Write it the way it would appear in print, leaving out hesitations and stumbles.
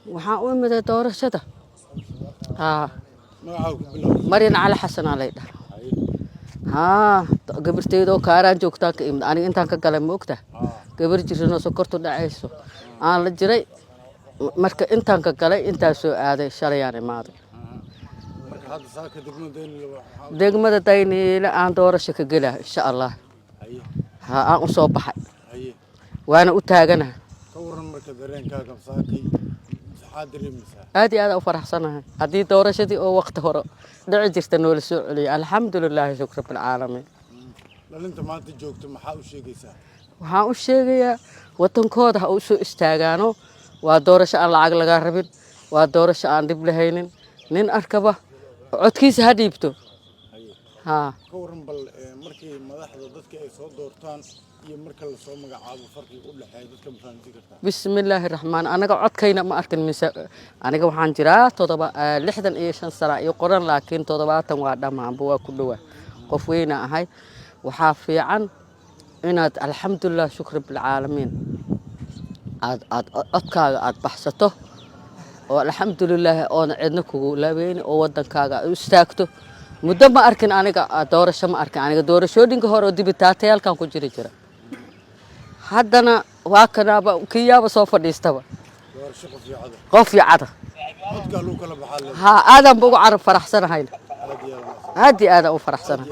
وحاول مدى دورة شده ها magacaaga ku bilow مرينا على حسن علي haye ها قبرتيدو كاران جوجتا كيم أنا إنت كقلم موقته قبر جرنا سكرت دعيسو أنا لجري مرك إنت كقلم إنت سو هذا شريان ماضي marka hadda saaka degmadeen دقمة تاني لا أنا دورة شك قلة إن شاء الله haye ها أنا صباح haye وأنا أتاجنا ka waran marka dareenkaaga saakay saxaad dareemaysaa هذه فرح سنة هذه دورة شدي أو وقت هرو دعي جرتنا ولسوعلي الحمد لله شكر رب العالمين dhalinta maanta joogto maxaa u sheegaysaa waxaan u sheegayaa wadankooda ha u soo istaagaano waa doorasho aan lacag laga rabin waa doorasho aan dib lahaynin nin arkaba codkiisa ha dhiibto haye haa ka waran bal markii madaxda dadka ay soo doortaan iyo marka la soo magacaabo farqiga u dhaxeeya dadka ma fahamti kartaa bismillaahi raxmaan anaga codkayna ma arkin mise aniga waxaan jiraa 65 sano iyo qoran laakiin 70 waa dhammaanba waa ku dhawaa qof weyna ahay waxaa fiican inaad alxamdulilah shukr bilcaalamiin aad codkaaga aad baxsato oo alxamdulilah oona cidna kugu laabeyni oo wadankaaga aad u istaagto muddo ma arkin aniga doorasho ma arkin aniga doorashooyinka hore oo dibitaatayaalkan ku jira haddana waa kanaaba kiyaaba soo fadhiistaba doorasho qof iyo codar qof iyo cada codkaa lagu kala baxaa le haa aadan bugu carab faraxsanahayna aad iyo aad aad iyo aadan u faraxsanahay